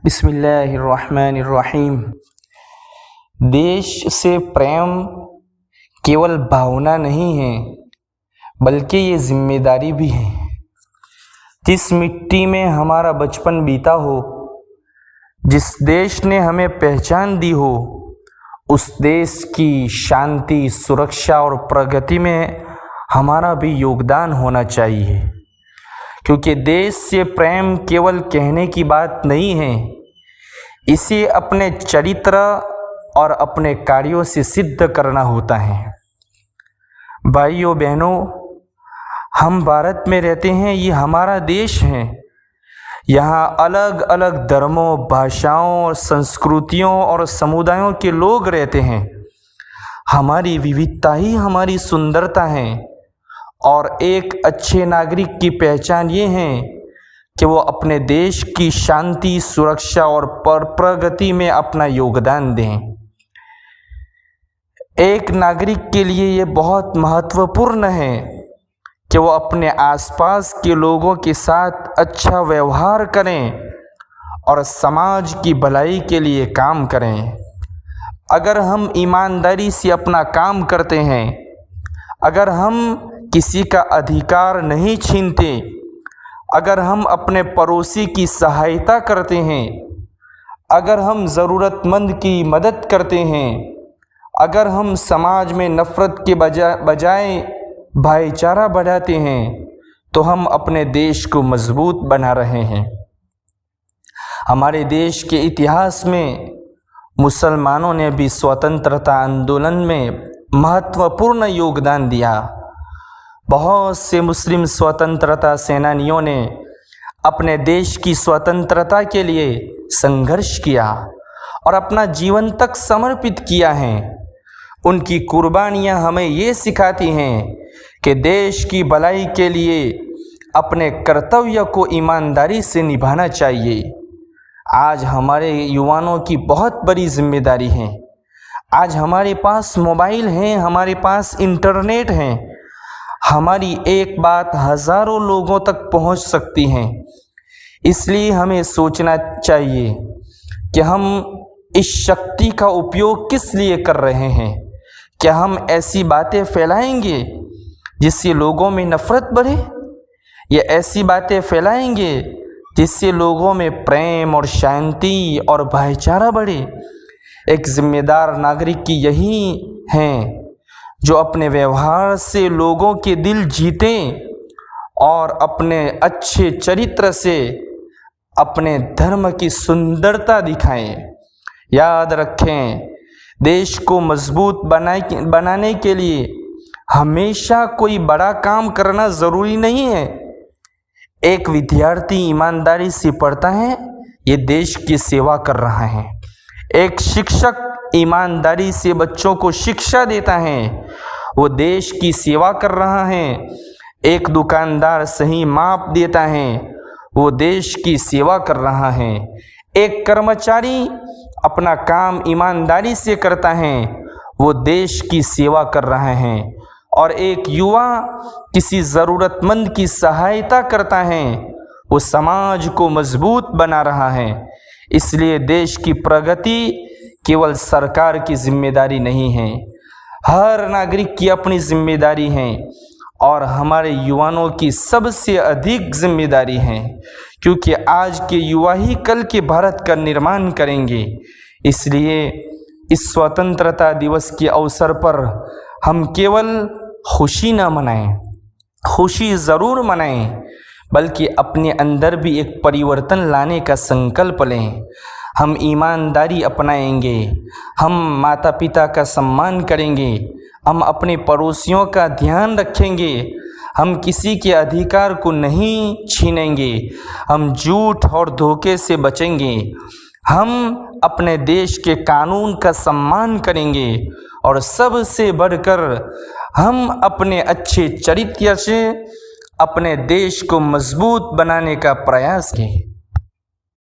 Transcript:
बिस्मिल्लाहिर्रहमानिर्रहीम। देश से प्रेम केवल भावना नहीं है बल्कि ये जिम्मेदारी भी है। जिस मिट्टी में हमारा बचपन बीता हो, जिस देश ने हमें पहचान दी हो, उस देश की शांति, सुरक्षा और प्रगति में हमारा भी योगदान होना चाहिए। क्योंकि देश से प्रेम केवल कहने की बात नहीं है, इसे अपने चरित्र और अपने कार्यों से सिद्ध करना होता है। भाइयों बहनों, हम भारत में रहते हैं, ये हमारा देश है। यहाँ अलग अलग धर्मों, भाषाओं, संस्कृतियों और समुदायों के लोग रहते हैं। हमारी विविधता ही हमारी सुंदरता है और एक अच्छे नागरिक की पहचान ये है कि वो अपने देश की शांति, सुरक्षा और प्रगति में अपना योगदान दें। एक नागरिक के लिए ये बहुत महत्वपूर्ण है कि वो अपने आसपास के लोगों के साथ अच्छा व्यवहार करें और समाज की भलाई के लिए काम करें। अगर हम ईमानदारी से अपना काम करते हैं, अगर हम किसी का अधिकार नहीं छीनते, अगर हम अपने पड़ोसी की सहायता करते हैं, अगर हम ज़रूरतमंद की मदद करते हैं, अगर हम समाज में नफ़रत के बजाय भाईचारा बढ़ाते हैं, तो हम अपने देश को मजबूत बना रहे हैं। हमारे देश के इतिहास में मुसलमानों ने भी स्वतंत्रता आंदोलन में महत्वपूर्ण योगदान दिया। बहुत से मुस्लिम स्वतंत्रता सेनानियों ने अपने देश की स्वतंत्रता के लिए संघर्ष किया और अपना जीवन तक समर्पित किया है। उनकी कुर्बानियां हमें ये सिखाती हैं कि देश की भलाई के लिए अपने कर्तव्य को ईमानदारी से निभाना चाहिए। आज हमारे युवाओं की बहुत बड़ी जिम्मेदारी है। आज हमारे पास मोबाइल हैं, हमारे पास इंटरनेट है। हमारी एक बात हज़ारों लोगों तक पहुंच सकती है। इसलिए हमें सोचना चाहिए कि हम इस शक्ति का उपयोग किस लिए कर रहे हैं। क्या हम ऐसी बातें फैलाएंगे जिससे लोगों में नफ़रत बढ़े, या ऐसी बातें फैलाएंगे जिससे लोगों में प्रेम और शांति और भाईचारा बढ़े। एक जिम्मेदार नागरिक की यही है जो अपने व्यवहार से लोगों के दिल जीतें और अपने अच्छे चरित्र से अपने धर्म की सुंदरता दिखाएं। याद रखें, देश को मजबूत बनाने के लिए हमेशा कोई बड़ा काम करना ज़रूरी नहीं है। एक विद्यार्थी ईमानदारी से पढ़ता है, ये देश की सेवा कर रहा है। एक शिक्षक ईमानदारी से बच्चों को शिक्षा देता है, वो देश की सेवा कर रहा है। एक दुकानदार सही माप देता है, वो देश की सेवा कर रहा है। एक कर्मचारी अपना काम ईमानदारी से करता है, वो देश की सेवा कर रहा है। और एक युवा किसी ज़रूरतमंद की सहायता करता है, वो समाज को मजबूत बना रहा है। इसलिए देश की प्रगति केवल सरकार की जिम्मेदारी नहीं है, हर नागरिक की अपनी जिम्मेदारी है और हमारे युवाओं की सबसे अधिक जिम्मेदारी है, क्योंकि आज के युवा ही कल के भारत का निर्माण करेंगे। इसलिए इस स्वतंत्रता दिवस के अवसर पर हम केवल खुशी न मनाएं, खुशी ज़रूर मनाएं, बल्कि अपने अंदर भी एक परिवर्तन लाने का संकल्प लें। हम ईमानदारी अपनाएंगे, हम माता पिता का सम्मान करेंगे, हम अपने पड़ोसियों का ध्यान रखेंगे, हम किसी के अधिकार को नहीं छीनेंगे, हम झूठ और धोखे से बचेंगे, हम अपने देश के कानून का सम्मान करेंगे और सबसे बढ़कर हम अपने अच्छे चरित्र से अपने देश को मजबूत बनाने का प्रयास करें।